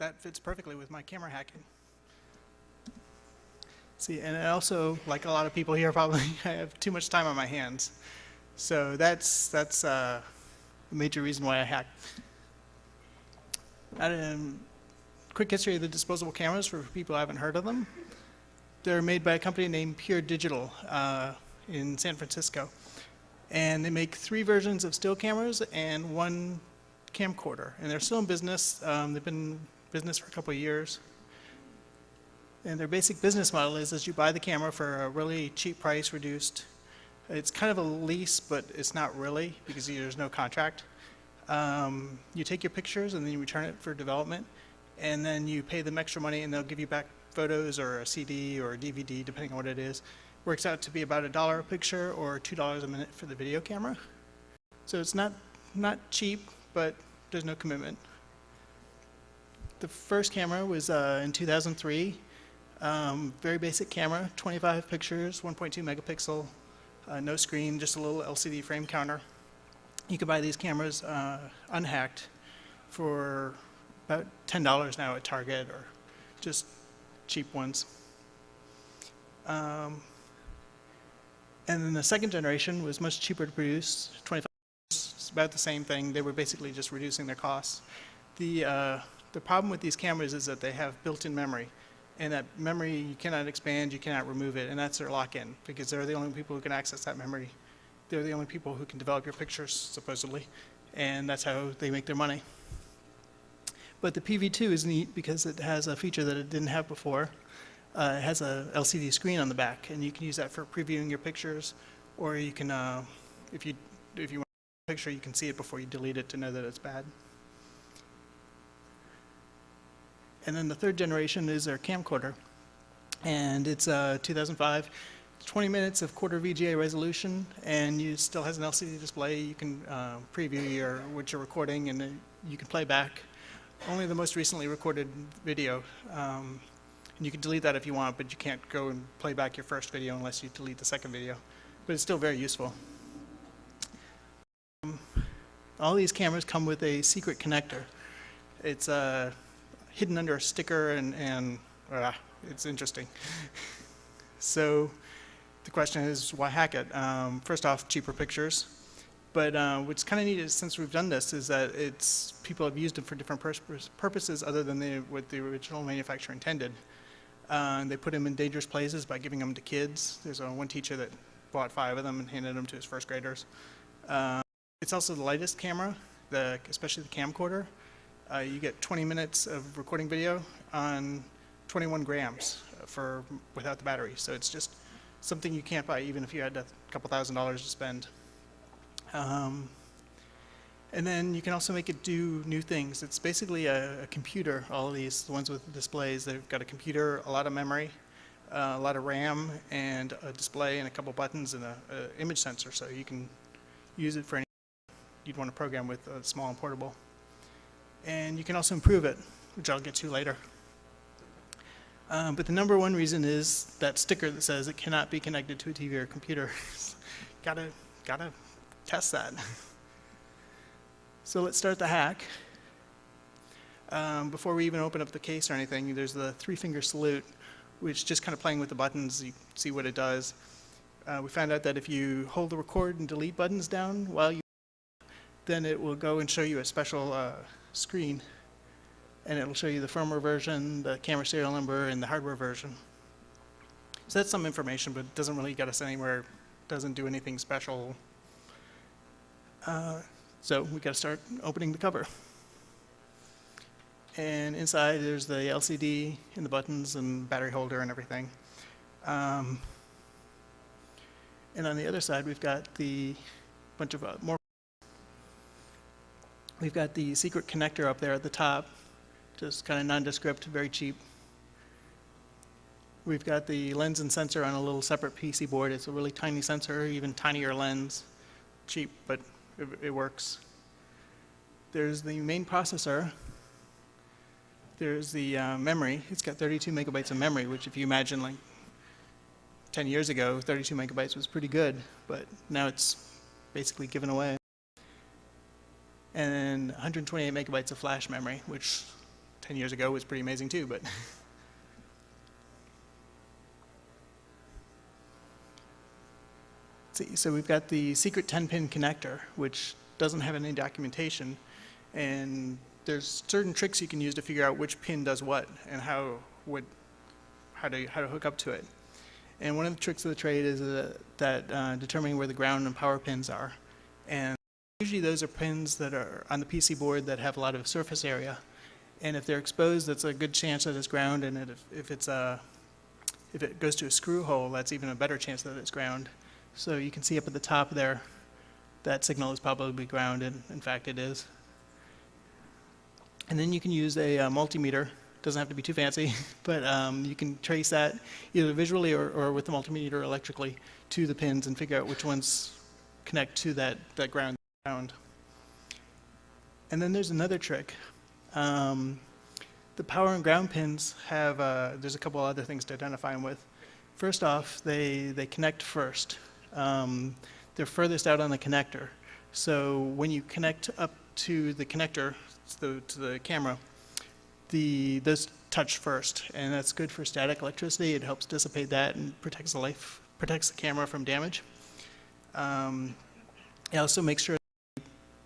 that fits perfectly with my camera hacking. See, and I also, like a lot of people here, probably I have too much time on my hands. So that's a major reason why I hack. Quick history of the disposable cameras for people who haven't heard of them. They're made by a company named Pure Digital in San Francisco. And they make 3 versions of still cameras and 1 camcorder. And they're still in business. They've been in business for a couple of years. And their basic business model is you buy the camera for a really cheap price, reduced. It's kind of a lease, but it's not really because there's no contract. You take your pictures and then you return it for development. And then you pay them extra money and they'll give you back photos or a CD or a DVD, depending on what it is. Works out to be about $1 a picture or $2 a minute for the video camera. So it's not cheap, but there's no commitment. The first camera was in 2003. Very basic camera, 25 pictures, 1.2 megapixel, no screen, just a little LCD frame counter. You can buy these cameras unhacked for about $10 now at Target, or just cheap ones. And then the second generation was much cheaper to produce, 25 dollars. It's about the same thing. They were basically just reducing their costs. The problem with these cameras is that they have built-in memory. And that memory, you cannot expand, you cannot remove it, and that's their lock-in, because they're the only people who can access that memory. They're the only people who can develop your pictures, supposedly, and that's how they make their money. But the PV2 is neat because it has a feature that it didn't have before. It has a LCD screen on the back, and you can use that for previewing your pictures, or you can, if you want a picture, you can see it before you delete it to know that it's bad. And then the third generation is our camcorder. And it's 2005, 20 minutes of quarter VGA resolution, and it still has an LCD display. You can preview what you're recording, and you can play back only the most recently recorded video. And you can delete that if you want, but you can't go and play back your first video unless you delete the second video. But it's still very useful. All these cameras come with a secret connector. It's hidden under a sticker, and it's interesting. So the question is, why hack it? First off, cheaper pictures. But what's kind of neat is, since we've done this, is that people have used it for different purposes other than what the original manufacturer intended. They put them in dangerous places by giving them to kids. There's one teacher that bought 5 of them and handed them to his first graders. It's also the lightest camera, especially the camcorder. You get 20 minutes of recording video on 21 grams without the battery. So it's just something you can't buy even if you had a couple $1,000s to spend. And then you can also make it do new things. It's basically a computer, all of these, the ones with the displays. They've got a computer, a lot of memory, a lot of RAM, and a display, and a couple buttons, and an image sensor. So you can use it for anything you'd want to program with, small and portable. And you can also improve it, which I'll get to later. But the #1 reason is that sticker that says it cannot be connected to a TV or a computer. gotta test that. So let's start the hack. Before we even open up the case or anything, there's the 3-finger salute, which just kind of playing with the buttons, you see what it does. We found out that if you hold the record and delete buttons down while you, then it will go and show you a special screen, and it'll show you the firmware version, the camera serial number, and the hardware version. So that's some information, but it doesn't really get us anywhere. It doesn't do anything special. So we got to start opening the cover. And inside there's the LCD and the buttons and battery holder and everything. And on the other side we've got the bunch of more. We've got the secret connector up there at the top, just kind of nondescript, very cheap. We've got the lens and sensor on a little separate PC board. It's a really tiny sensor, even tinier lens. Cheap, but it works. There's the main processor. There's the memory. It's got 32 megabytes of memory, which if you imagine like 10 years ago, 32 megabytes was pretty good, but now it's basically given away. And 128 megabytes of flash memory, which 10 years ago was pretty amazing too, but. See, so we've got the secret 10-pin connector, which doesn't have any documentation, and there's certain tricks you can use to figure out which pin does what and how to hook up to it. And one of the tricks of the trade is determining where the ground and power pins are. And usually those are pins that are on the PC board that have a lot of surface area. And if they're exposed, that's a good chance that it's ground. And if it goes to a screw hole, that's even a better chance that it's ground. So you can see up at the top there, that signal is probably ground, and in fact it is. And then you can use a multimeter. Doesn't have to be too fancy, but you can trace that either visually or with the multimeter electrically to the pins and figure out which ones connect to that ground. And then there's another trick. The power and ground pins have, there's a couple other things to identify them with. First off, they connect first. They're furthest out on the connector. So when you connect up to the connector, to the camera, those touch first, and that's good for static electricity. It helps dissipate that and protects the camera from damage. It also makes sure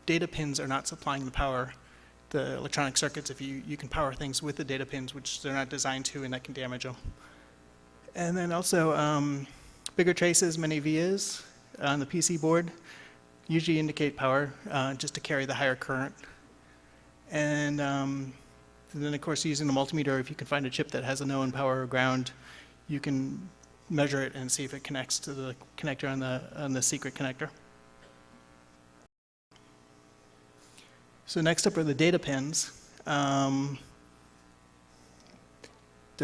data pins are not supplying the power. The electronic circuits, if you can power things with the data pins, which they're not designed to, and that can damage them. And then also bigger traces, many vias on the PC board usually indicate power just to carry the higher current. And then, of course, using the multimeter, if you can find a chip that has a known power or ground, you can measure it and see if it connects to the connector on the secret connector. So next up are the data pins. There's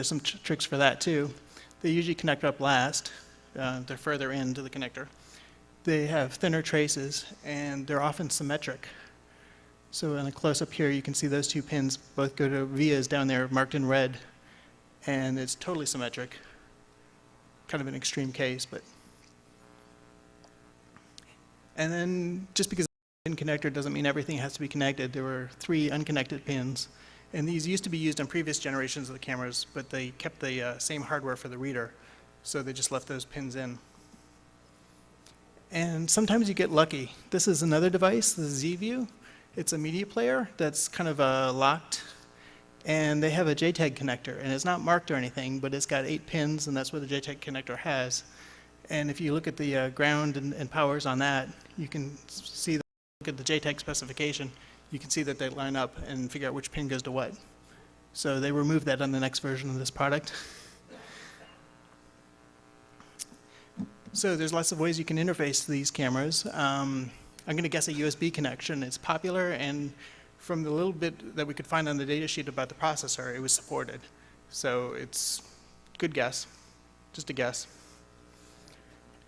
some tricks for that too. They usually connect up last. They're further into the connector. They have thinner traces, and they're often symmetric. So in a close-up here, you can see those two pins both go to vias down there marked in red, and it's totally symmetric. Kind of an extreme case, but. And then just because it's a pin connector doesn't mean everything has to be connected. There were 3 unconnected pins, and these used to be used on previous generations of the cameras, but they kept the same hardware for the reader, so they just left those pins in. And sometimes you get lucky. This is another device, the Z-View. It's a media player that's kind of locked, and they have a JTAG connector, and it's not marked or anything, but it's got 8 pins, and that's what the JTAG connector has. And if you look at the ground and powers on that, you can see that, look at the JTAG specification, you can see that they line up and figure out which pin goes to what. So they removed that on the next version of this product. So there's lots of ways you can interface these cameras. I'm going to guess a USB connection. It's popular, and from the little bit that we could find on the data sheet about the processor, it was supported. So it's a good guess, just a guess.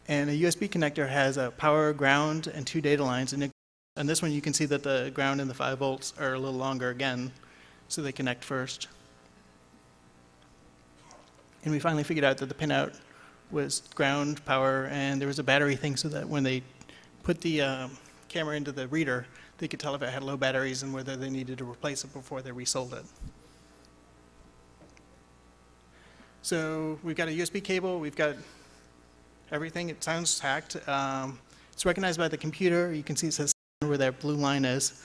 And a USB connector has a power, ground, and 2 data lines. And this one, you can see that the ground and the 5 volts are a little longer again, so they connect first. And we finally figured out that the pinout was ground, power, and there was a battery thing so that when they put the camera into the reader, they could tell if it had low batteries and whether they needed to replace it before they resold it. So we've got a USB cable, we've got everything. It sounds hacked. It's recognized by the computer. You can see it says where that blue line is,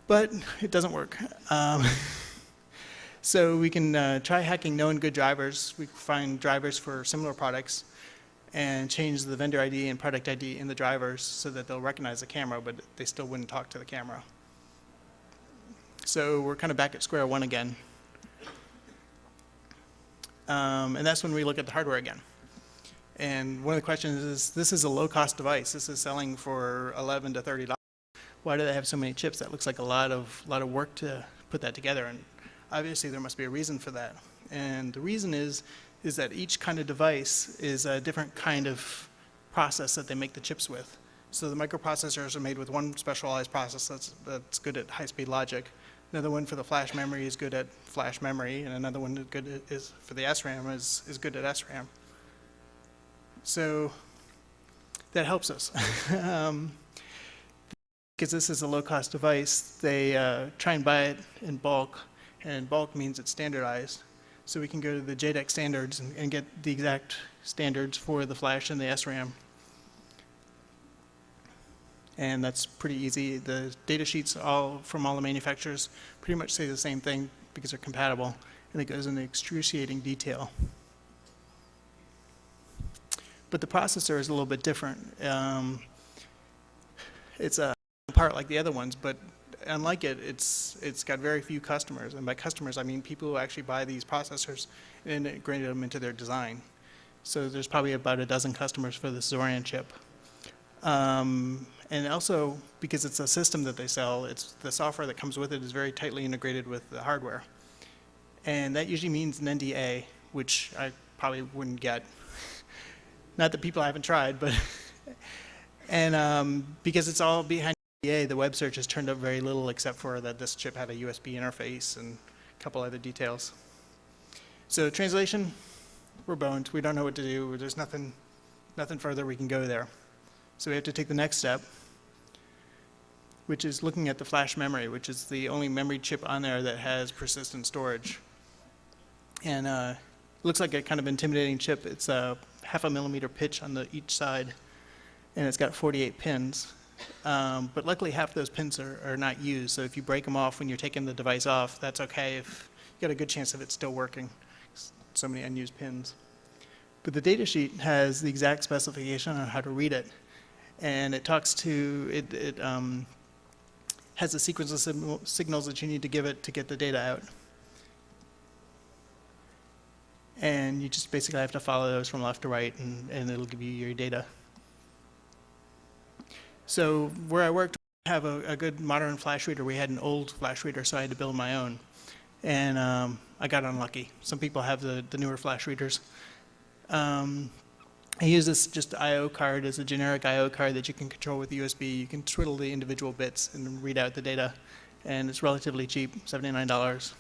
but it doesn't work. So we can try hacking known good drivers. We find drivers for similar products and change the vendor ID and product ID in the drivers so that they'll recognize the camera, but they still wouldn't talk to the camera. So we're kind of back at square one again. And that's when we look at the hardware again. And one of the questions is, this is a low-cost device. This is selling for $11 to $30. Why do they have so many chips? That looks like a lot of work to put that together. And obviously, there must be a reason for that. And the reason is that each kind of device is a different kind of process that they make the chips with. So the microprocessors are made with one specialized process that's good at high-speed logic. Another one for the flash memory is good at flash memory, and another one is for the SRAM is good at SRAM. So that helps us. Because this is a low-cost device, they try and buy it in bulk and bulk means it's standardized. So we can go to the JDEC standards and get the exact standards for the flash and the SRAM. And that's pretty easy. The data sheets from all the manufacturers pretty much say the same thing because they're compatible, and it goes into excruciating detail. But the processor is a little bit different. It's a part like the other ones, but unlike it, it's got very few customers. And by customers, I mean people who actually buy these processors and integrate them into their design. So there's probably about a dozen customers for the Zoran chip. And also, because it's a system that they sell, the software that comes with it is very tightly integrated with the hardware. And that usually means an NDA, which I probably wouldn't get. Not that people haven't tried, but and because it's all behind NDA, the web search has turned up very little except for that this chip had a USB interface and a couple other details. So translation, we're boned. We don't know what to do. There's nothing further we can go there. So we have to take the next step, which is looking at the flash memory, which is the only memory chip on there that has persistent storage. And it looks like a kind of intimidating chip. It's a 0.5 millimeter pitch on each side, and it's got 48 pins. But luckily, half those pins are not used. So if you break them off when you're taking the device off, that's okay. If you got a good chance of it still working. So many unused pins. But the data sheet has the exact specification on how to read it. And it talks to, it has a sequence of signals that you need to give it to get the data out. And you just basically have to follow those from left to right, and it'll give you your data. So where I worked, we have a good modern flash reader. We had an old flash reader, so I had to build my own. And I got unlucky. Some people have the newer flash readers. I use this just I/O card as a generic I/O card that you can control with USB. You can twiddle the individual bits and read out the data, and it's relatively cheap, $79.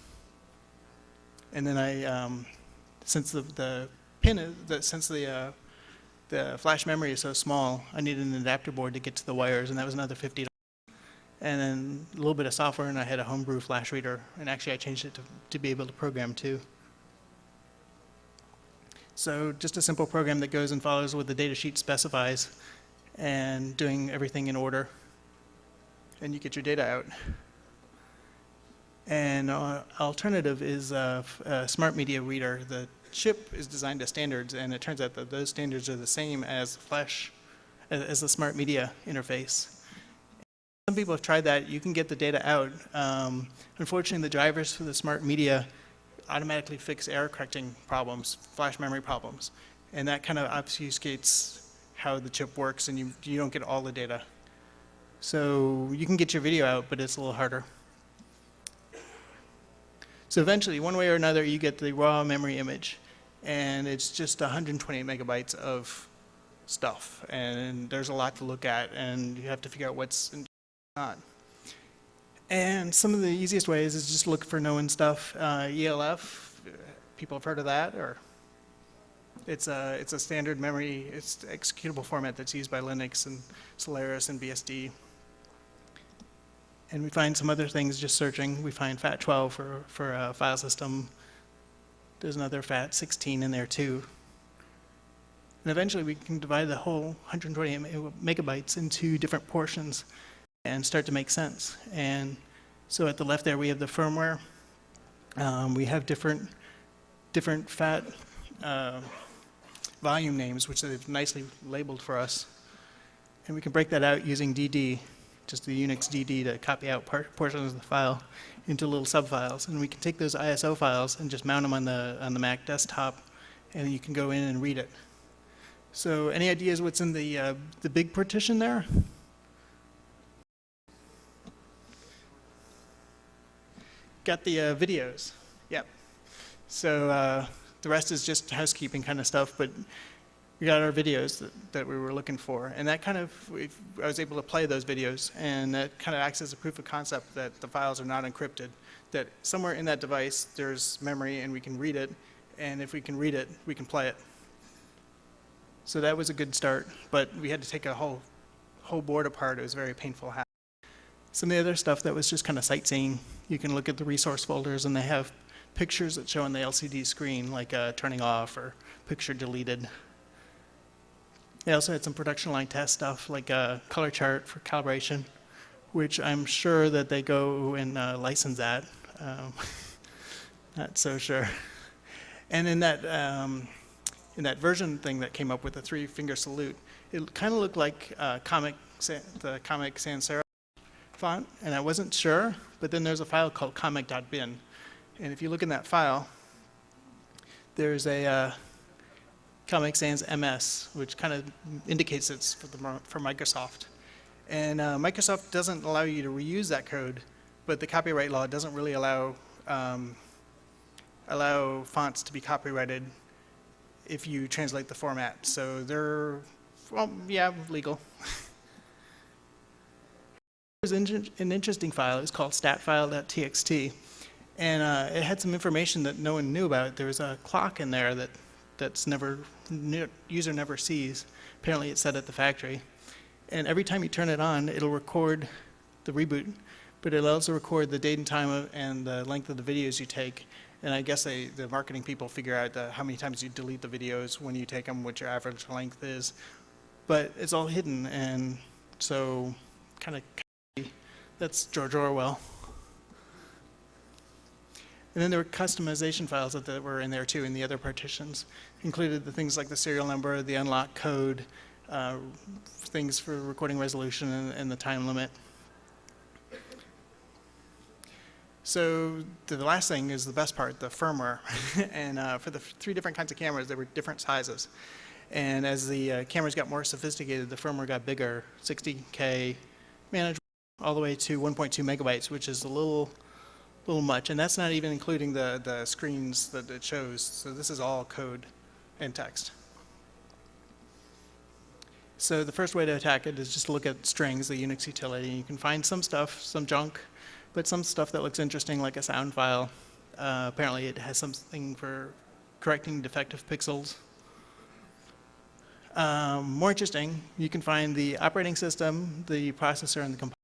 And then since the flash memory is so small, I needed an adapter board to get to the wires, and that was another $50. And then a little bit of software, and I had a homebrew flash reader, and actually I changed it to be able to program too. So just a simple program that goes and follows what the data sheet specifies and doing everything in order. And you get your data out. And alternative is a smart media reader. The chip is designed to standards, and it turns out that those standards are the same as the smart media interface. Some people have tried that. You can get the data out. Unfortunately, the drivers for the smart media automatically fix error correcting problems, flash memory problems. And that kind of obfuscates how the chip works, and you don't get all the data. So you can get your video out, but it's a little harder. So eventually, one way or another, you get the raw memory image, and it's just 128 megabytes of stuff. And there's a lot to look at, and you have to figure out what's not. And some of the easiest ways is just look for known stuff. ELF, people have heard of that, or it's a standard memory, it's executable format that's used by Linux and Solaris and BSD. And we find some other things just searching. We find FAT12 for a file system. There's another FAT16 in there too. And eventually we can divide the whole 128 megabytes into different portions and start to make sense. And so at the left there we have the firmware. We have different FAT volume names, which they've nicely labeled for us. And we can break that out using DD, just the Unix DD, to copy out portions of the file into little subfiles. And we can take those ISO files and just mount them on the Mac desktop, and you can go in and read it. So any ideas what's in the big partition there? Got the videos. Yep. So the rest is just housekeeping kind of stuff, but we got our videos that we were looking for. And that kind of, I was able to play those videos, and that kind of acts as a proof of concept that the files are not encrypted, that somewhere in that device there's memory and we can read it, and if we can read it, we can play it. So that was a good start, but we had to take a whole board apart. It was very painful. Some of the other stuff that was just kind of sightseeing, you can look at the resource folders, and they have pictures that show on the LCD screen, like turning off or picture deleted. They also had some production line test stuff, like a color chart for calibration, which I'm sure that they go and license that. Not so sure. And in that version thing that came up with the 3-finger salute, it kind of looked like the Comic Sans Serif font, and I wasn't sure, but then there's a file called comic.bin. And if you look in that file, there's a Comic Sans MS, which kind of indicates it's for Microsoft. And Microsoft doesn't allow you to reuse that code, but the copyright law doesn't really allow fonts to be copyrighted if you translate the format. So they're, well, yeah, legal. There's an interesting file. It's called STATFILE.TXT. And it had some information that no one knew about. There was a clock in there that's user never sees. Apparently it's set at the factory. And every time you turn it on, it'll record the reboot, but it'll also record the date and time and the length of the videos you take. And I guess the marketing people figure out how many times you delete the videos when you take them, what your average length is. But it's all hidden, and so kind of that's George Orwell. And then there were customization files that were in there too in the other partitions. Included the things like the serial number, the unlock code, things for recording resolution and the time limit. So the last thing is the best part, the firmware. And for the 3 different kinds of cameras, there were different sizes. And as the cameras got more sophisticated, the firmware got bigger, 60K manageable, all the way to 1.2 megabytes, which is a little much. And that's not even including the screens that it shows. So this is all code and text. So the first way to attack it is just to look at strings, the Unix utility. You can find some stuff, some junk, but some stuff that looks interesting, like a sound file. Apparently it has something for correcting defective pixels. More interesting, you can find the operating system, the processor, and the compiler.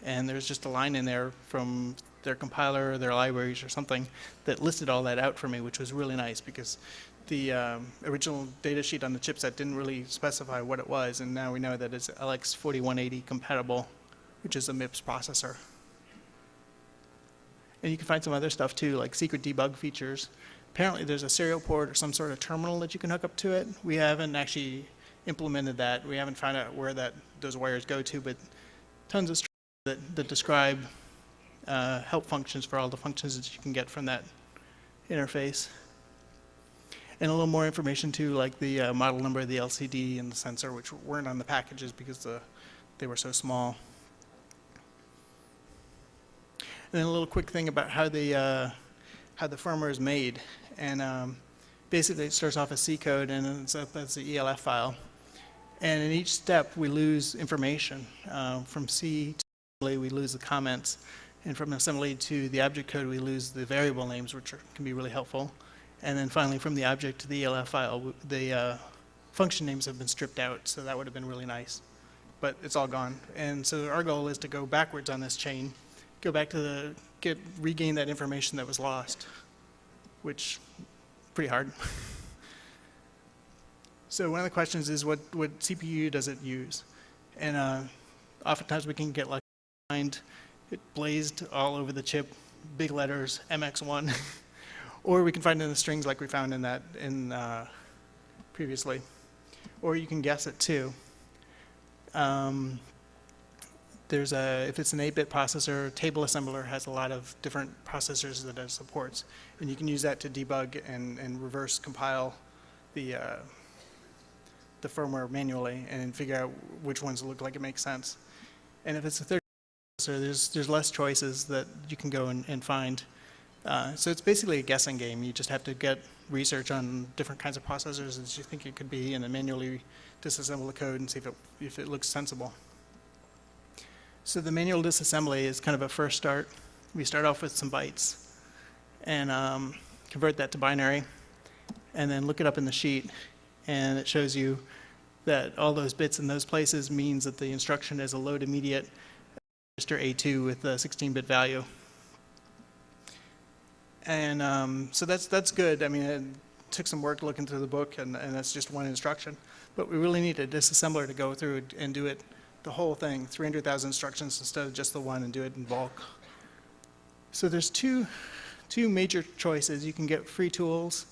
And there's just a line in there from their compiler or their libraries or something that listed all that out for me, which was really nice because the original data sheet on the chipset didn't really specify what it was, and now we know that it's LX4180 compatible, which is a MIPS processor. And you can find some other stuff too, like secret debug features. Apparently there's a serial port or some sort of terminal that you can hook up to it. We haven't actually implemented that. We haven't found out where those wires go to, but tons of that describe help functions for all the functions that you can get from that interface. And a little more information too, like the model number of the LCD and the sensor, which weren't on the packages because they were so small. And then a little quick thing about how the firmware is made. And basically it starts off as C code, and then that's the ELF file. And in each step we lose information. From C to assembly we lose the comments, and from assembly to the object code we lose the variable names, which can be really helpful. And then finally from the object to the ELF file, the function names have been stripped out, so that would have been really nice. But it's all gone. And so our goal is to go backwards on this chain, go back to regain that information that was lost, which pretty hard. So one of the questions is what CPU does it use? And oftentimes we can get like it blazed all over the chip, big letters, MX1. Or we can find it in the strings like we found previously. Or you can guess it too. If it's an 8-bit processor, Table Assembler has a lot of different processors that it supports. And you can use that to debug and reverse compile the firmware manually and figure out which ones look like it makes sense. And if it's a 30 processor, there's less choices that you can go and find. So it's basically a guessing game. You just have to get research on different kinds of processors as you think it could be, and then manually disassemble the code and see if it looks sensible. So the manual disassembly is kind of a first start. We start off with some bytes and convert that to binary, and then look it up in the sheet, and it shows you that all those bits in those places means that the instruction is a load immediate register A2 with a 16-bit value. And so that's good. I mean, it took some work looking through the book, and that's just one instruction. But we really need a disassembler to go through and do it, the whole thing, 300,000 instructions instead of just the one, and do it in bulk. So there's two major choices. You can get free tools.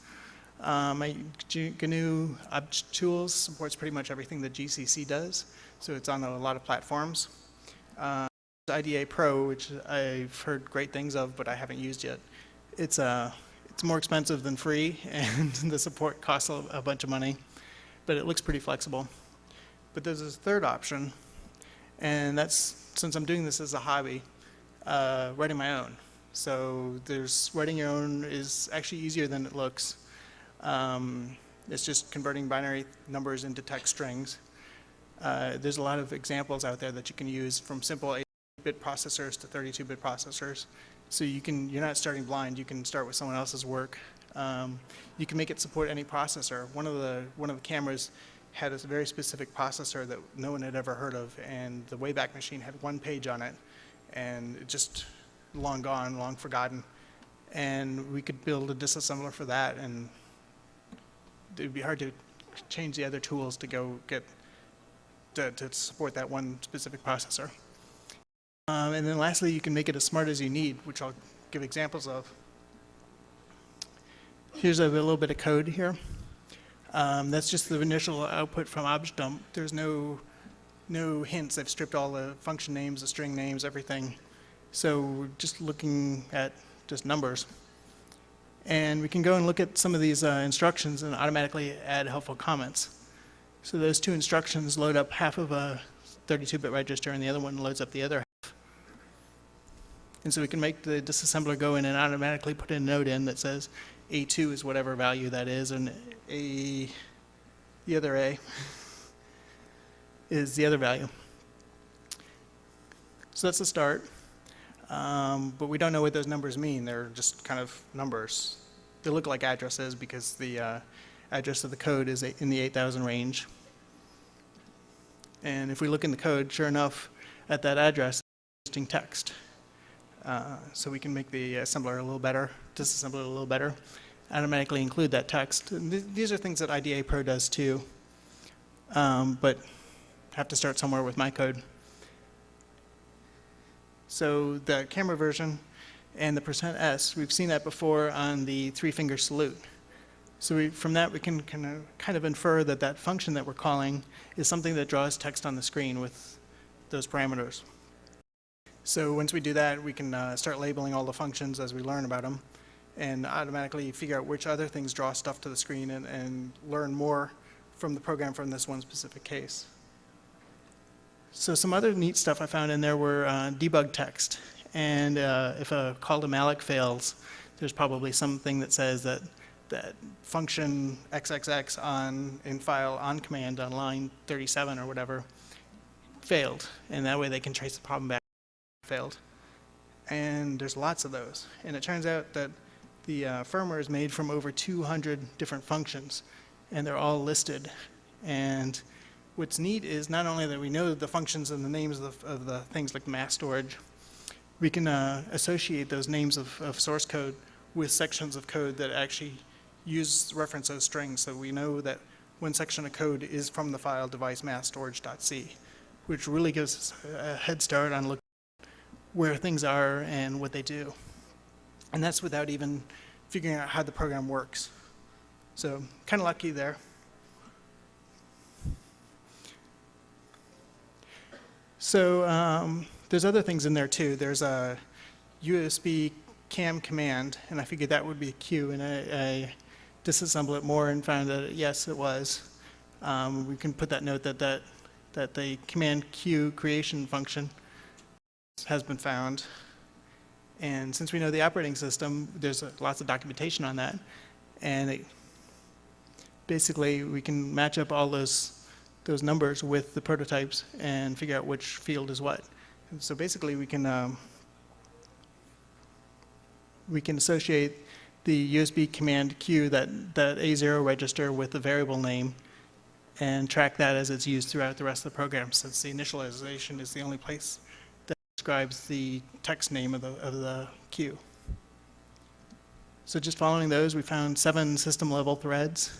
My GNU Obj Tools supports pretty much everything that GCC does, so it's on a lot of platforms. IDA Pro, which I've heard great things of, but I haven't used yet. It's more expensive than free, and the support costs a bunch of money, but it looks pretty flexible. But there's a third option, and that's, since I'm doing this as a hobby, writing my own. So writing your own is actually easier than it looks. It's just converting binary numbers into text strings. There's a lot of examples out there that you can use, from simple 8-bit processors to 32-bit processors. So you're not starting blind. You can start with someone else's work. You can make it support any processor. One of the cameras had a very specific processor that no one had ever heard of, and the Wayback Machine had one page on it, and it just long gone, long forgotten. And we could build a disassembler for that, and it would be hard to change the other tools to go get to support that one specific processor. And then lastly, you can make it as smart as you need, which I'll give examples of. Here's a little bit of code here. That's just the initial output from objdump. There's no hints. I've stripped all the function names, the string names, everything. So we're just looking at just numbers. And we can go and look at some of these instructions and automatically add helpful comments. So those two instructions load up half of a 32-bit register, and the other one loads up the other half. And so we can make the disassembler go in and automatically put a note in that says A2 is whatever value that is, and the other A is the other value. So that's the start. But we don't know what those numbers mean. They're just kind of numbers. They look like addresses because the address of the code is in the 8,000 range. And if we look in the code, sure enough, at that address, it's interesting text. So we can make the assembler a little better, disassembler a little better, automatically include that text. And these are things that IDA Pro does too, but have to start somewhere with my code. So the camera version and the %S, we've seen that before on the 3-finger salute. So from that we can kind of infer that that function that we're calling is something that draws text on the screen with those parameters. So once we do that, we can start labeling all the functions as we learn about them, and automatically figure out which other things draw stuff to the screen, and learn more from the program from this one specific case. So some other neat stuff I found in there were debug text. And if a call to malloc fails, there's probably something that says that function XXX in file on command on line 37 or whatever failed. And that way they can trace the problem back to failed. And there's lots of those. And it turns out that the firmware is made from over 200 different functions, and they're all listed. And what's neat is not only that we know the functions and the names of the things like mass storage, we can associate those names of source code with sections of code that actually reference those strings. So we know that one section of code is from the file device mass storage.c, which really gives us a head start on looking at where things are and what they do. And that's without even figuring out how the program works. So kind of lucky there. So there's other things in there too. There's a USB cam command, and I figured that would be a Q, and I disassembled it more and found that yes, it was. We can put that note that the command Q creation function has been found. And since we know the operating system, there's lots of documentation on that. And basically, we can match up all those numbers with the prototypes and figure out which field is what. And so basically, we can associate the USB command Q, that A0 register, with the variable name, and track that as it's used throughout the rest of the program, since the initialization is the only place that describes the text name of the queue. So just following those, we found 7 system-level threads.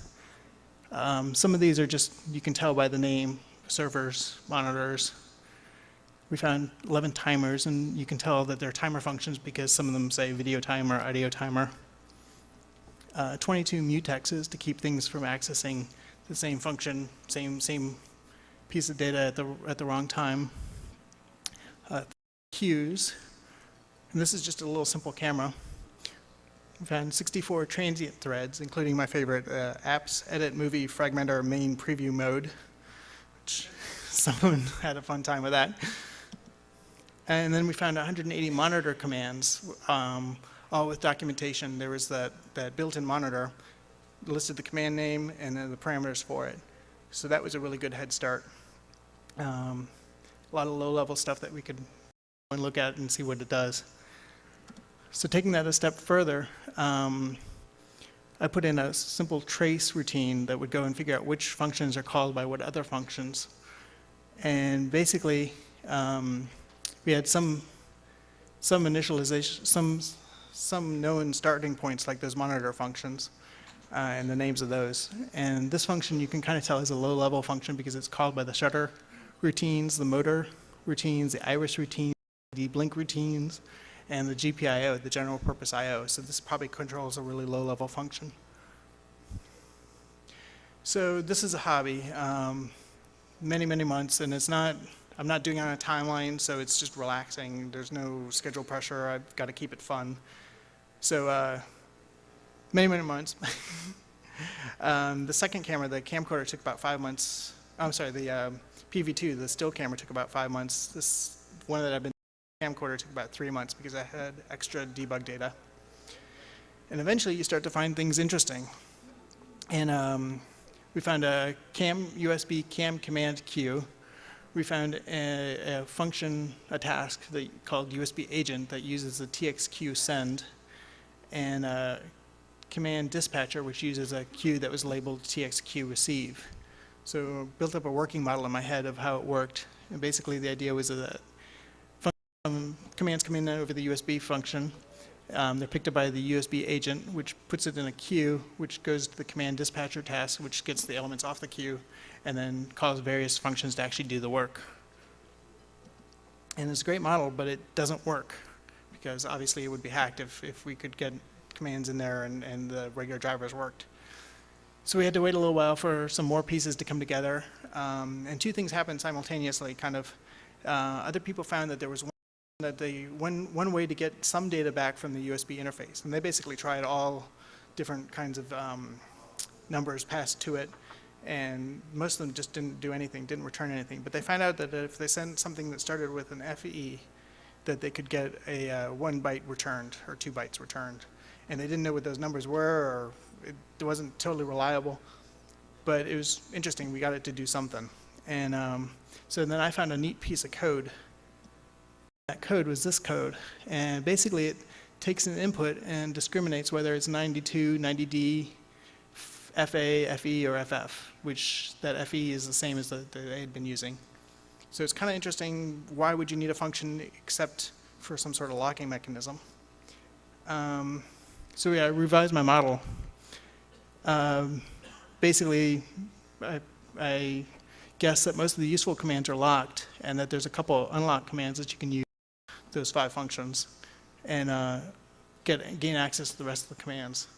Some of these are just, you can tell by the name, servers, monitors. We found 11 timers, and you can tell that they're timer functions because some of them say video timer, audio timer. 22 mutexes to keep things from accessing the same function, same piece of data at the wrong time. Queues, and this is just a little simple camera. We found 64 transient threads, including my favorite, apps, edit, movie, fragmenter, main, preview mode, which someone had a fun time with that. And then we found 180 monitor commands, all with documentation. There was that built-in monitor, listed the command name and then the parameters for it. So that was a really good head start. A lot of low-level stuff that we could go and look at and see what it does. So taking that a step further, I put in a simple trace routine that would go and figure out which functions are called by what other functions. And basically, we had some initialization, some known starting points like those monitor functions and the names of those. And this function you can kind of tell is a low-level function because it's called by the shutter routines, the motor routines, the iris routines, the blink routines, and the GPIO, the general purpose IO. So this probably controls a really low-level function. So this is a hobby, many, many months, and I'm not doing it on a timeline, so it's just relaxing. There's no schedule pressure. I've got to keep it fun. So many, many months. The second camera, the camcorder, took about 5 months. I'm sorry, the PV2, the still camera, took about 5 months. This one that I've been camcorder took about 3 months because I had extra debug data. And eventually you start to find things interesting. And we found a USB cam command queue. We found a function, a task called USB agent that uses a TXQ send, and a command dispatcher which uses a queue that was labeled TXQ receive. So built up a working model in my head of how it worked. And basically the idea was that commands come in over the USB function. They're picked up by the USB agent, which puts it in a queue, which goes to the command dispatcher task, which gets the elements off the queue, and then calls various functions to actually do the work. And it's a great model, but it doesn't work, because obviously it would be hacked if we could get commands in there and the regular drivers worked. So we had to wait a little while for some more pieces to come together. And 2 things happened simultaneously, kind of. Other people found that there was one way to get some data back from the USB interface. And they basically tried all different kinds of numbers passed to it. And most of them just didn't do anything, didn't return anything. But they found out that if they sent something that started with an FE, that they could get a 1 byte returned or 2 bytes returned. And they didn't know what those numbers were, or it wasn't totally reliable. But it was interesting. We got it to do something. And so then I found a neat piece of code. That code was this code. And basically it takes an input and discriminates whether it's 92, 90D, FA, FE, or FF, which that FE is the same as that they had been using. So it's kind of interesting. Why would you need a function except for some sort of locking mechanism? So yeah, I revised my model. Basically, I guess that most of the useful commands are locked, and that there's a couple unlocked commands that you can use, those 5 functions, and gain access to the rest of the commands.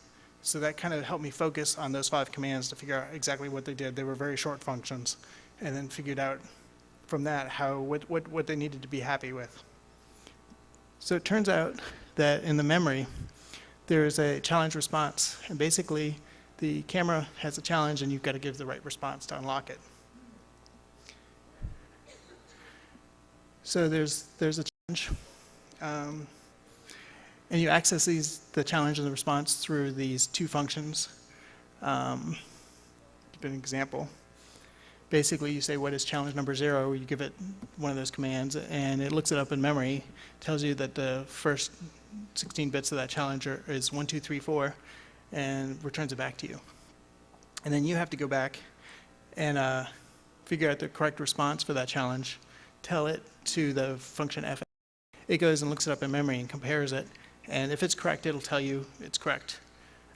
So that kind of helped me focus on those 5 commands to figure out exactly what they did. They were very short functions, and then figured out from that what they needed to be happy with. So it turns out that in the memory, there's a challenge response, and basically the camera has a challenge and you've got to give the right response to unlock it. So there's a challenge, and you access the challenge and the response through these 2 functions. Give an example. Basically, you say, what is challenge number 0? You give it one of those commands, and it looks it up in memory, tells you that the first 16 bits of that challenge is 1, 2, 3, 4, and returns it back to you. And then you have to go back and figure out the correct response for that challenge, tell it to the function f, it goes and looks it up in memory and compares it. And if it's correct, it'll tell you it's correct.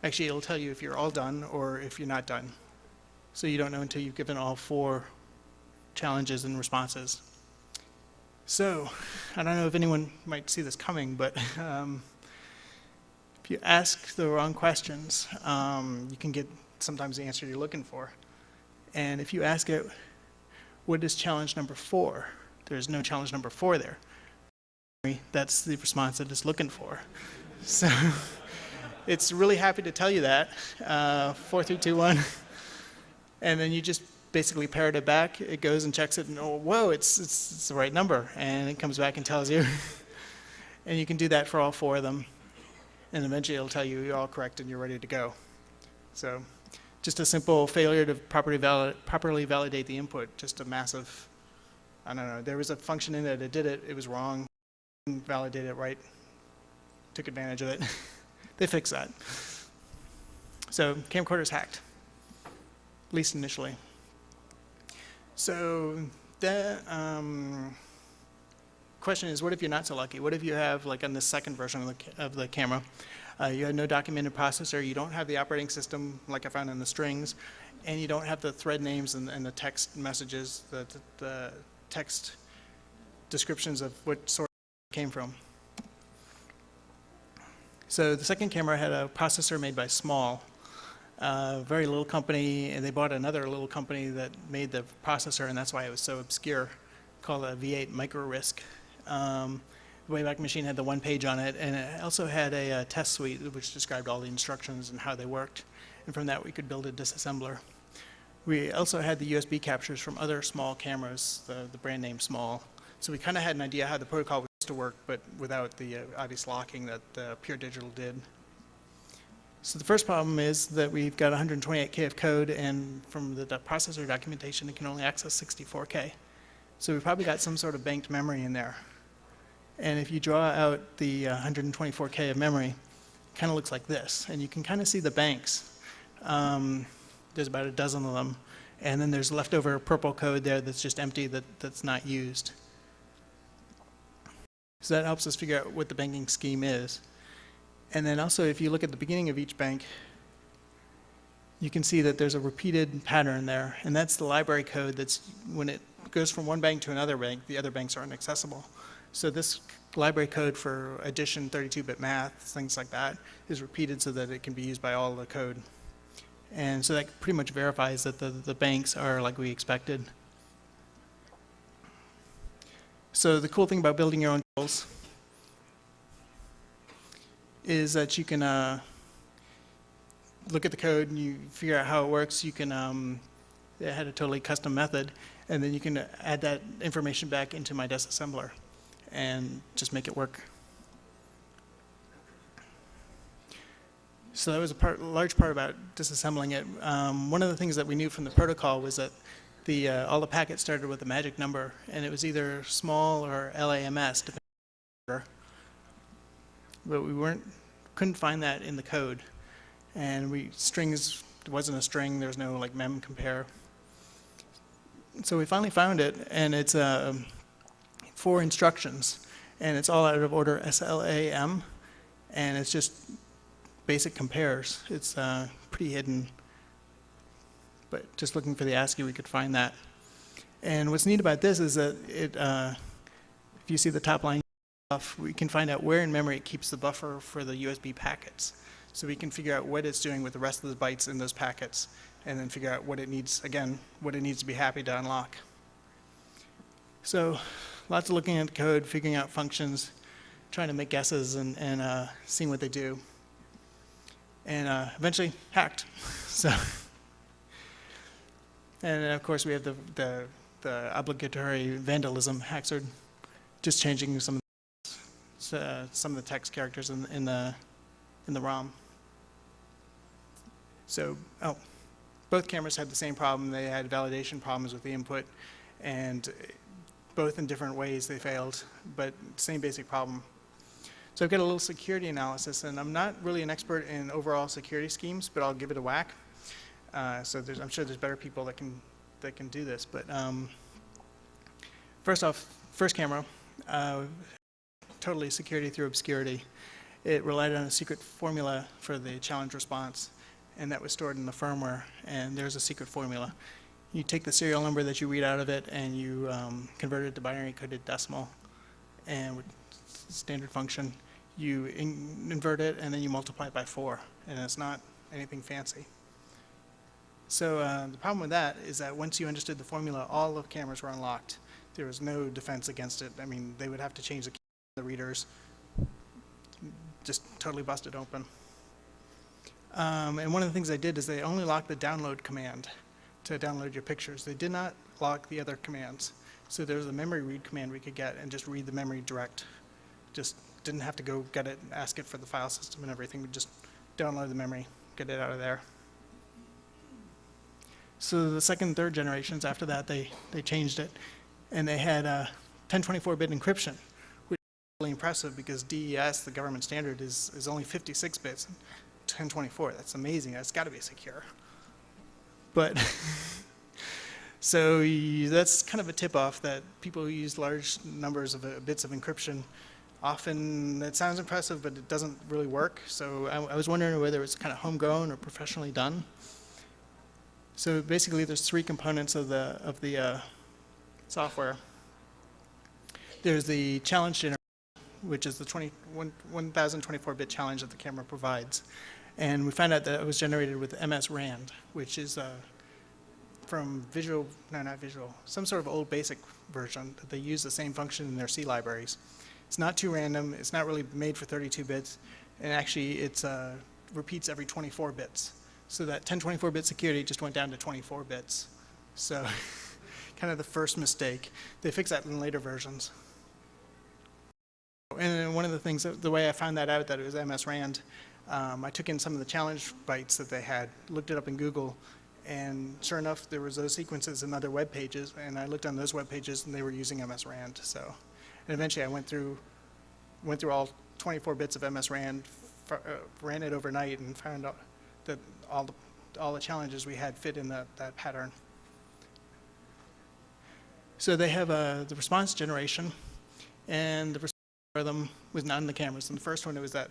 Actually, it'll tell you if you're all done or if you're not done. So you don't know until you've given all 4 challenges and responses. So I don't know if anyone might see this coming, but if you ask the wrong questions, you can get sometimes the answer you're looking for. And if you ask it, what is challenge number 4? There's no challenge number 4 there. That's the response that it's looking for. So it's really happy to tell you that, 4, 3, 2, 1. And then you just basically parrot it back. It goes and checks it, and oh, whoa, it's the right number. And it comes back and tells you. And you can do that for all 4 of them. And eventually it'll tell you you're all correct and you're ready to go. So just a simple failure to properly validate the input, just a massive, I don't know, there was a function in there that did it, it was wrong, didn't validate it right, took advantage of it. They fixed that. So camcorder's hacked, at least initially. So the question is, what if you're not so lucky? What if you have, like on the second version of the camera, you had no documented processor, you don't have the operating system like I found in the strings, and you don't have the thread names and the text messages, the text descriptions of what source it came from. So the second camera had a processor made by Small, a very little company, and they bought another little company that made the processor, and that's why it was so obscure, called a V8 Micro RISC. The Wayback Machine had the 1 page on it, and it also had a test suite which described all the instructions and how they worked. And from that, we could build a disassembler. We also had the USB captures from other Small cameras, the brand name Small. So we kind of had an idea how the protocol was to work, but without the obvious locking that Pure Digital did. So the first problem is that we've got 128K of code, and from the processor documentation, it can only access 64K. So we've probably got some sort of banked memory in there. And if you draw out the 124K of memory, it kind of looks like this. And you can kind of see the banks. There's about a dozen of them. And then there's leftover purple code there that's just empty, that's not used. So that helps us figure out what the banking scheme is. And then also, if you look at the beginning of each bank, you can see that there's a repeated pattern there. And that's the library code that's, when it goes from one bank to another bank, the other banks aren't accessible. So this library code for addition, 32-bit math, things like that, is repeated so that it can be used by all the code. And so that pretty much verifies that the banks are like we expected. So the cool thing about building your own tools is that you can look at the code and you figure out how it works. You can, it had a totally custom method, and then you can add that information back into my disassembler and just make it work. So that was a large part about disassembling it. One of the things that we knew from the protocol was that all the packets started with a magic number, and it was either small or LAMS, depending on the order. But we couldn't find that in the code. And strings, there wasn't a string, there was no like mem compare. So we finally found it, and it's 4 instructions, and it's all out of order SLAM, and it's just basic compares. It's pretty hidden, but just looking for the ASCII, we could find that. And what's neat about this is that if you see the top line, we can find out where in memory it keeps the buffer for the USB packets. So we can figure out what it's doing with the rest of the bytes in those packets, and then figure out what it needs, again, what it needs to be happy to unlock. So lots of looking at the code, figuring out functions, trying to make guesses, and seeing what they do. And eventually hacked. So, and of course we have the obligatory vandalism hacks are just changing some of the text characters in the ROM. So, both cameras had the same problem. They had validation problems with the input, and both in different ways they failed, but same basic problem. So I've got a little security analysis, and I'm not really an expert in overall security schemes, but I'll give it a whack. So I'm sure there's better people that can do this. But first off, first camera, totally security through obscurity. It relied on a secret formula for the challenge response, and that was stored in the firmware, and there's a secret formula. You take the serial number that you read out of it, and you convert it to binary coded decimal, and with standard function, you invert it, and then you multiply it by 4, and it's not anything fancy. So the problem with that is that once you understood the formula, all of the cameras were unlocked. There was no defense against it. I mean, they would have to change the readers, just totally busted open. And one of the things they did is they only locked the download command to download your pictures. They did not lock the other commands. So there was a memory read command we could get and just read the memory direct. Just didn't have to go get it, ask it for the file system and everything. We just download the memory, get it out of there. So the second and third generations after that, they changed it. And they had 1024-bit encryption, which is really impressive because DES, the government standard, is only 56 bits. 1024, that's amazing. That's got to be secure. But so that's kind of a tip-off that people who use large numbers of bits of encryption, often it sounds impressive, but it doesn't really work. So I was wondering whether it's kind of homegrown or professionally done. So basically, there's 3 components of the software. There's the challenge generator, which is the 1024-bit challenge that the camera provides. And we found out that it was generated with MS Rand, which is from some sort of old BASIC version that they use the same function in their C libraries. It's not too random. It's not really made for 32 bits. And actually, it repeats every 24 bits. So that 1024-bit security just went down to 24 bits. So kind of the first mistake. They fixed that in later versions. And one of the things, the way I found that out, that it was MS Rand, I took in some of the challenge bytes that they had, looked it up in Google, and sure enough, there was those sequences in other web pages, and I looked on those web pages, and they were using MS Rand. So, and eventually, I went through all 24 bits of MS Rand, ran it overnight, and found out that all the challenges we had fit in that pattern. So they have the response generation, and the response algorithm was not in the cameras. In the first one, it was that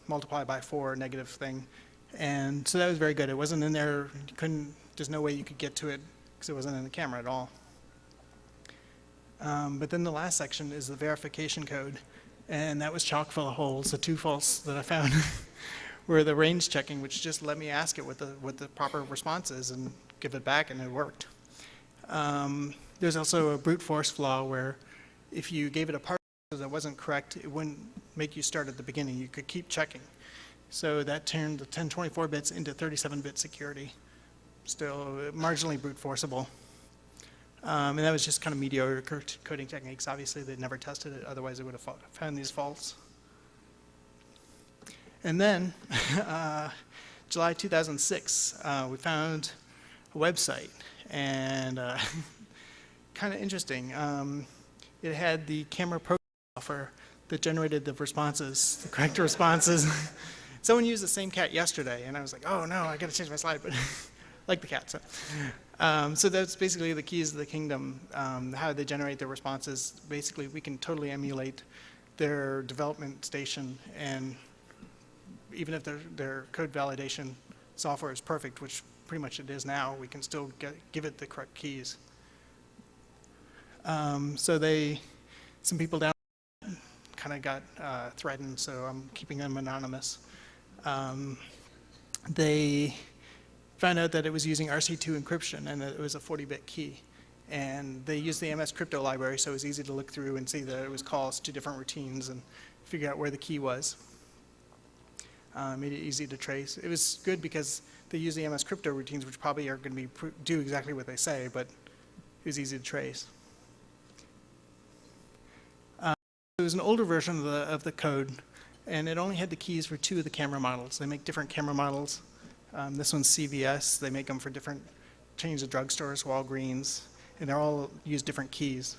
multiply by 4 negative thing. And so that was very good. It wasn't in there. There's no way you could get to it because it wasn't in the camera at all. But then the last section is the verification code. And that was chock full of holes. The 2 faults that I found were the range checking, which just let me ask it what the proper response is and give it back, and it worked. There's also a brute force flaw where if you gave it a part that wasn't correct, it wouldn't make you start at the beginning. You could keep checking. So that turned the 1024 bits into 37-bit security. Still marginally brute forceable. And that was just kind of mediocre coding techniques. Obviously, they'd never tested it. Otherwise, they would have found these faults. And then, July 2006, we found a website. And kind of interesting. It had the camera program software that generated the responses, the correct responses. Someone used the same cat yesterday, and I was like, oh no, I got to change my slide, but like the cat. So that's basically the keys of the kingdom, how they generate their responses. Basically, we can totally emulate their development station, and even if their code validation software is perfect, which pretty much it is now, we can still give it the correct keys. So some people down kind of got threatened, so I'm keeping them anonymous. They found out that it was using RC2 encryption and that it was a 40-bit key. And they used the MS crypto library, so it was easy to look through and see that it was calls to different routines and figure out where the key was. Made it easy to trace. It was good because they use the MS crypto routines, which probably are going to do exactly what they say, but it was easy to trace. It was an older version of the code, and it only had the keys for 2 of the camera models. They make different camera models. This one's CVS. They make them for different chains of drugstores, Walgreens, and they all use different keys.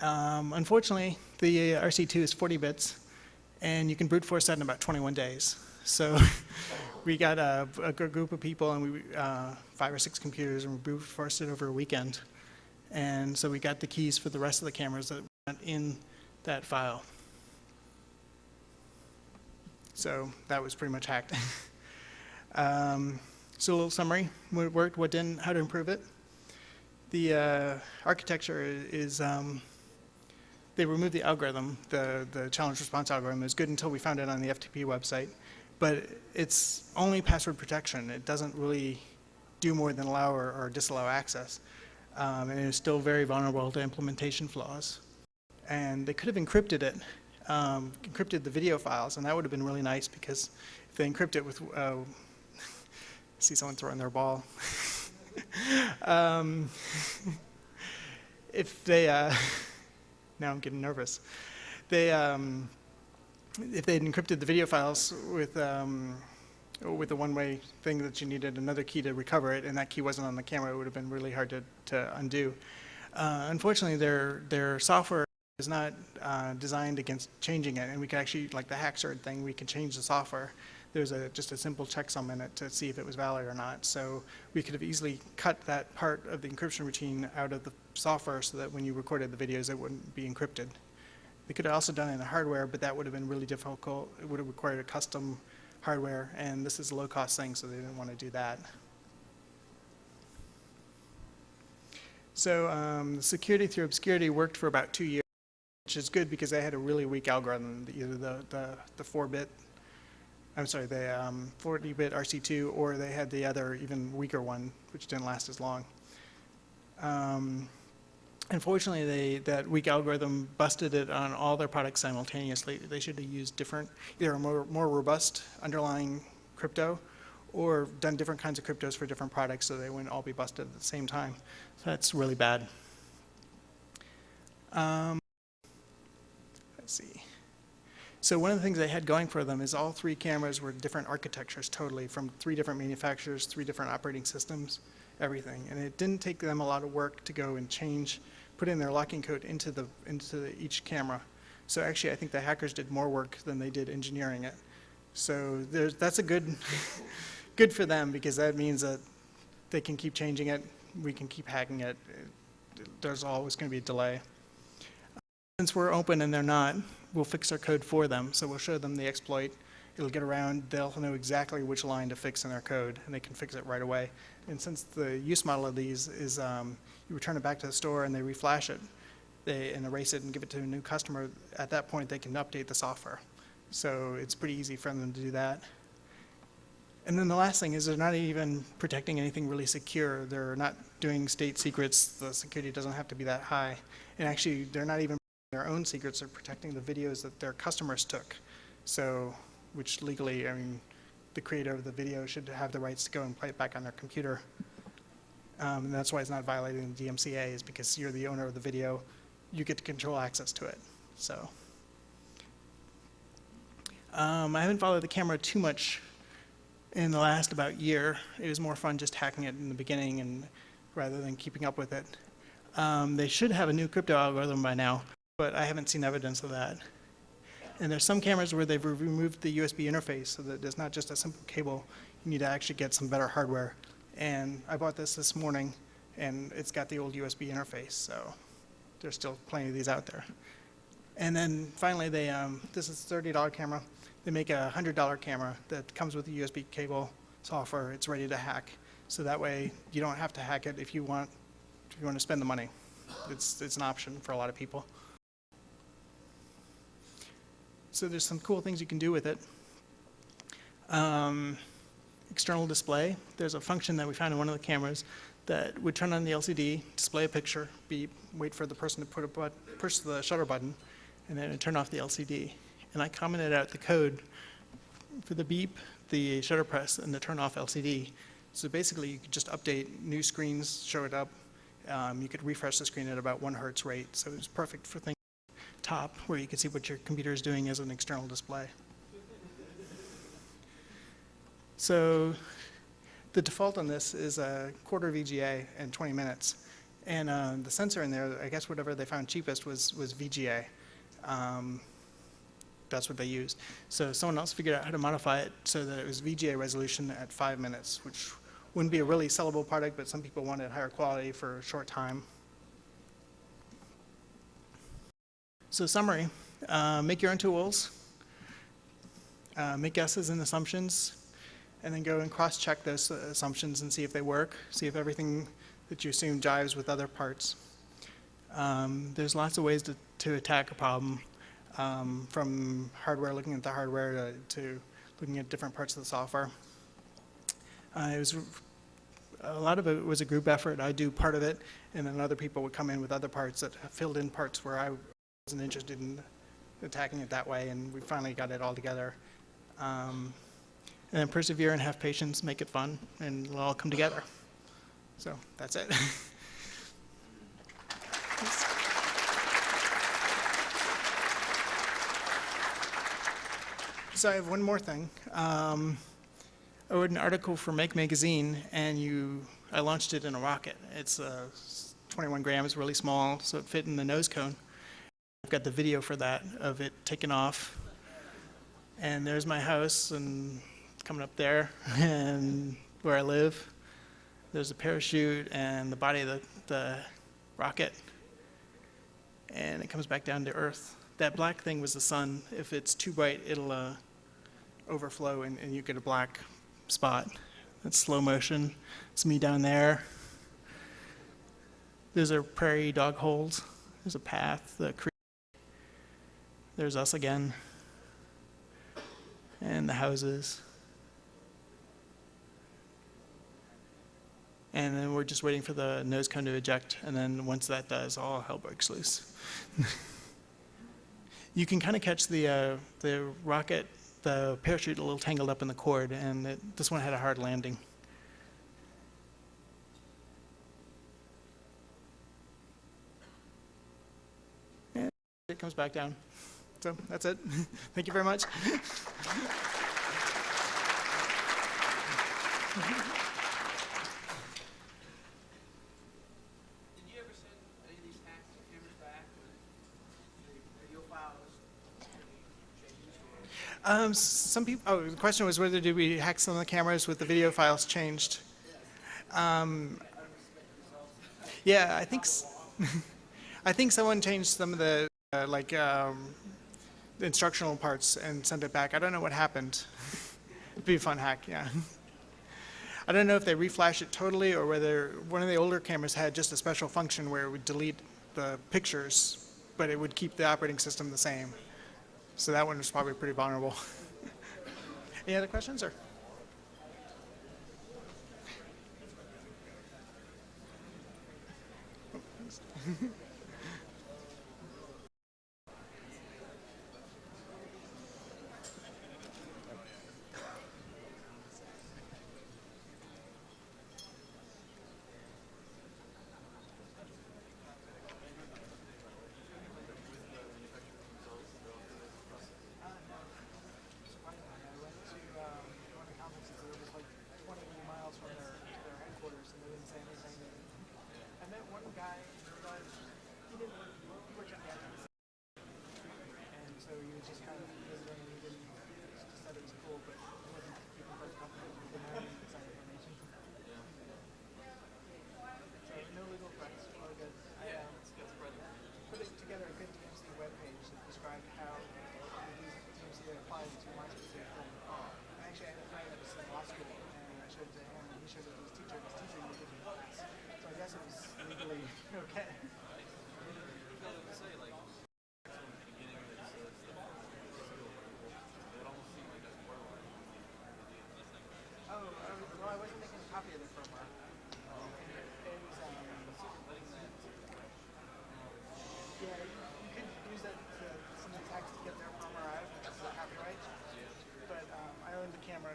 Unfortunately, the RC2 is 40 bits, and you can brute force that in about 21 days. So we got a group of people, and 5 or 6 computers, and we brute forced it over a weekend. And so we got the keys for the rest of the cameras that in that file. So that was pretty much hacked. So a little summary, what worked, what didn't, how to improve it. The architecture is, they removed the algorithm, the challenge response algorithm. It was good until we found it on the FTP website. But it's only password protection. It doesn't really do more than allow or disallow access. And it is still very vulnerable to implementation flaws. And they could have encrypted it, encrypted the video files, and that would have been really nice because if they encrypt it with, I see someone throwing their ball. If they, now I'm getting nervous. They, if they had encrypted the video files with a one-way thing that you needed another key to recover it, and that key wasn't on the camera, it would have been really hard to undo. Unfortunately, their software is not designed against changing it, and we can actually, like the Hacksword thing, we can change the software. There's just a simple checksum in it to see if it was valid or not. So we could have easily cut that part of the encryption routine out of the software so that when you recorded the videos, it wouldn't be encrypted. They could have also done it in the hardware, but that would have been really difficult. It would have required a custom hardware, and this is a low-cost thing, so they didn't want to do that. So security through obscurity worked for about 2 years, which is good because they had a really weak algorithm, either the 4-bit, I'm sorry, the 40-bit RC2, or they had the other even weaker one, which didn't last as long. Unfortunately, that weak algorithm busted it on all their products simultaneously. They should have used different, either a more robust underlying crypto, or done different kinds of cryptos for different products so they wouldn't all be busted at the same time. So that's really bad. Let's see. So one of the things they had going for them is all 3 cameras were different architectures totally, from 3 different manufacturers, 3 different operating systems, everything. And it didn't take them a lot of work to go and put in their locking code into each camera. So actually, I think the hackers did more work than they did engineering it. So that's a good for them, because that means that they can keep changing it, we can keep hacking it. There's always going to be a delay. Since we're open and they're not, we'll fix our code for them. So we'll show them the exploit. It'll get around. They'll know exactly which line to fix in their code, and they can fix it right away. And since the use model of these is you return it back to the store and they reflash it, and erase it and give it to a new customer, at that point they can update the software. So it's pretty easy for them to do that. And then the last thing is they're not even protecting anything really secure. They're not doing state secrets. The security doesn't have to be that high. And actually, they're not even their own secrets. They're protecting the videos that their customers took. So, which legally, I mean, the creator of the video should have the rights to go and play it back on their computer. And that's why it's not violating the DMCA, is because you're the owner of the video. You get to control access to it. So, I haven't followed the camera too much in the last about year. It was more fun just hacking it in the beginning and rather than keeping up with it. They should have a new crypto algorithm by now, but I haven't seen evidence of that. And there's some cameras where they've removed the USB interface so that it's not just a simple cable. You need to actually get some better hardware. And I bought this morning, and it's got the old USB interface, so there's still plenty of these out there. And then finally, this is a $30 camera. They make a $100 camera that comes with a USB cable software. It's ready to hack. So that way, you don't have to hack it if you want to spend the money. It's an option for a lot of people. So there's some cool things you can do with it. External display. There's a function that we found in one of the cameras that would turn on the LCD, display a picture, beep, wait for the person to push the shutter button, and then it'd turn off the LCD. And I commented out the code for the beep, the shutter press, and the turn off LCD. So basically, you could just update new screens, show it up. You could refresh the screen at about 1 Hz rate. So it was perfect for things top, where you could see what your computer is doing as an external display. So the default on this is a quarter VGA and 20 minutes. And the sensor in there, I guess whatever they found cheapest was VGA. That's what they used. So someone else figured out how to modify it so that it was VGA resolution at 5 minutes, which wouldn't be a really sellable product, but some people wanted higher quality for a short time. So summary, make your own tools, make guesses and assumptions, and then go and cross-check those assumptions and see if they work, see if everything that you assume jives with other parts. There's lots of ways to attack a problem, from hardware, looking at the hardware, to looking at different parts of the software. A lot of it was a group effort. I do part of it, and then other people would come in with other parts that filled in parts where I wasn't interested in attacking it that way, and we finally got it all together. And then persevere and have patience, make it fun, and it'll all come together. So that's it. So I have one more thing. I wrote an article for Make Magazine, and I launched it in a rocket. It's 21 grams, really small, so it fit in the nose cone. I've got the video for that, of it taking off. And there's my house, and it's coming up there, and where I live. There's a parachute and the body of the rocket, and it comes back down to Earth. That black thing was the sun. If it's too bright, it'll overflow, and you get a black spot. That's slow motion. It's me down there. There's a prairie dog holes. There's a path, the creek. There's us again. And the houses. And then we're just waiting for the nose cone to eject, and then once that does, all hell breaks loose. You can kind of catch the rocket, the parachute a little tangled up in the cord, and this one had a hard landing. And it comes back down. So that's it. Thank you very much. Did you ever send any of these hacks to cameras back with the video files? Some people. Oh, the question was whether did we hack some of the cameras with the video files changed. Yeah, I think. I think someone changed some of the the instructional parts and sent it back. I don't know what happened. It'd be a fun hack, yeah. I don't know if they reflashed it totally or whether one of the older cameras had just a special function where it would delete the pictures, but it would keep the operating system the same. So that one was probably pretty vulnerable. Any other questions? Or?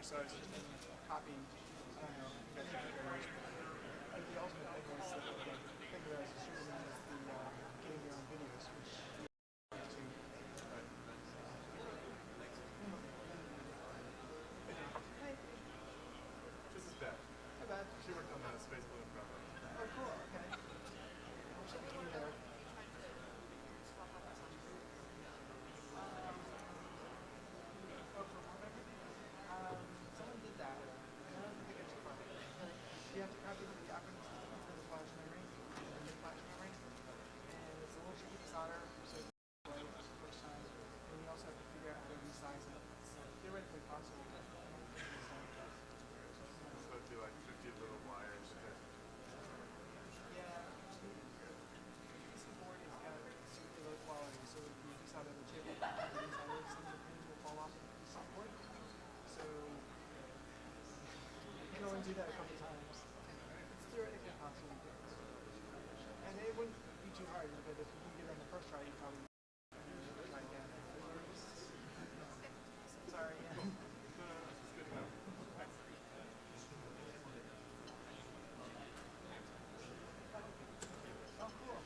So I was just copying, I don't know, the ultimate thing was the thing that I was shooting is getting your own videos, which This is Beth. Hi, Beth. She worked on that space balloon project. Oh, cool. Okay. I wish I could be there. Someone did that. do that a couple times. It's theoretically possible. And it wouldn't be too hard, but if you can get it on the first try, you probably try again. Sorry. Oh, cool.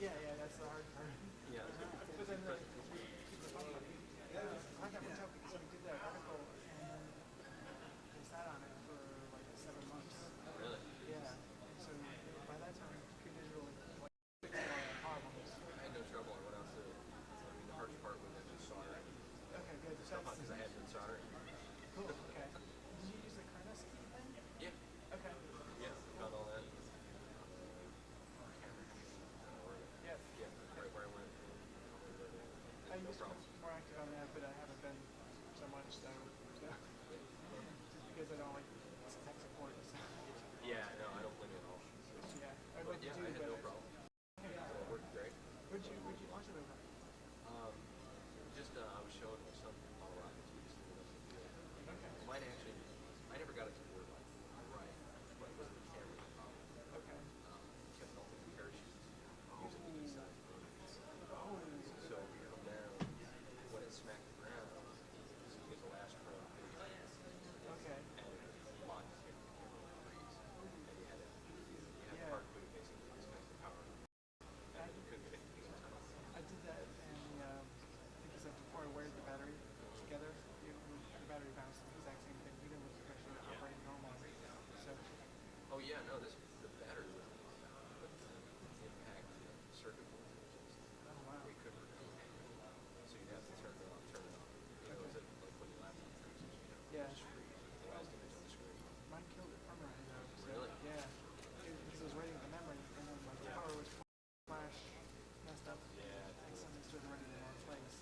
Yeah, that's the hard part. Yeah. But then I got one out because we did that article and they sat on it for like 7 months. Really? Yeah. And so by that time, Pure Digital like fixed a lot of problems. I had no trouble. I went out to, the hardest part was actually soldering. Okay, good. Because I had been soldering. Cool. Okay. Did you use the Kernis key then? Yeah. Okay. Yeah. Found all that. Yeah. Yeah. Right where I went. I No used to problem. be more active on that, but I haven't been so much so. Just because I don't like tech support. So. Yeah, no, I don't blame you at all. Yeah. I'd But like yeah, to do, I had no but problem. It worked great. Would you launch it over? Just, I was showing my son all rockets we used to do. Okay. Mine actually, I never got it to work right. But it was the camera problem. Okay. Kept melting the parachutes using the east side. Oh. So we come down, when it smacked the ground, you get the last pro video, Okay. and it locked the camera would freeze. And you had to hardly basically disconnect the power. And you couldn't get anything else going. I did that, and because before I wired the battery together, the battery bounced the exact same thing, even with the pressure operating normally. So, Oh yeah, no, the battery was but the impact circuit voltage oh wow. it couldn't recover. So you'd have to turn it off, turn it off. You know, it's like when your laptop freezes, Yeah. just freeze the last image on the screen. Mine killed it permanently though. So, Really? yeah. Because it was writing the memory, and then like the power was flash messed up. Yeah. And something started writing in the wrong place.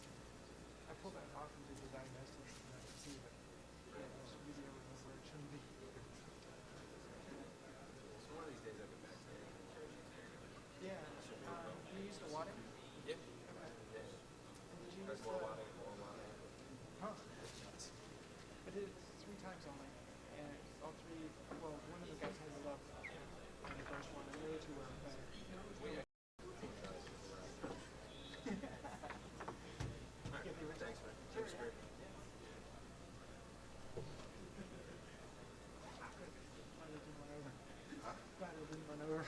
I pulled that off and did the diagnosis and I could see that there's a video was where it shouldn't be. So one of these days I'll get back to it. Yeah. You used the wadding? Yeah. Okay. Yeah. And did you There's use more the... wadding, more wadding. Huh. I did it 3 times only, and all 3, well, one of the guys had it up on the first one, and the other 2 were better. Get the original. Thanks, man. Looks great. Glad it didn't run over. Glad it didn't run over.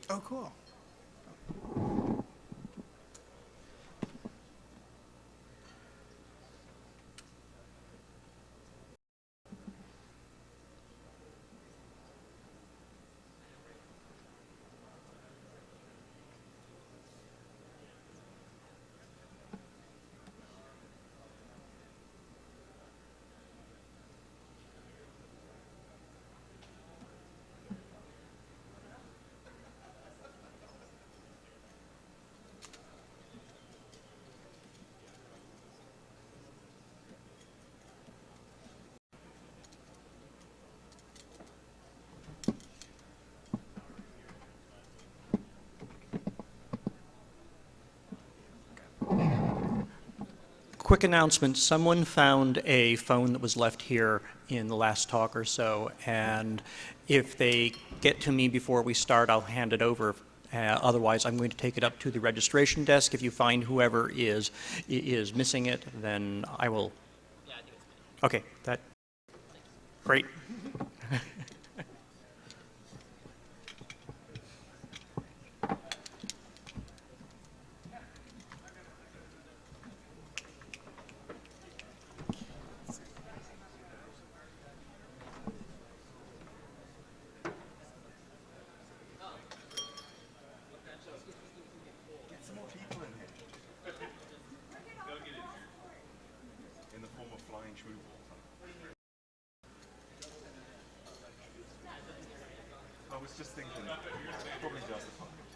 Oh, cool. Quick announcement, someone found a phone that was left here in the last talk or so, and if they get to me before we start, I'll hand it over. Otherwise, I'm going to take it up to the registration desk. If you find whoever is missing it, then I will. Yeah, I think it's okay, that. Great. was just thinking, probably justified.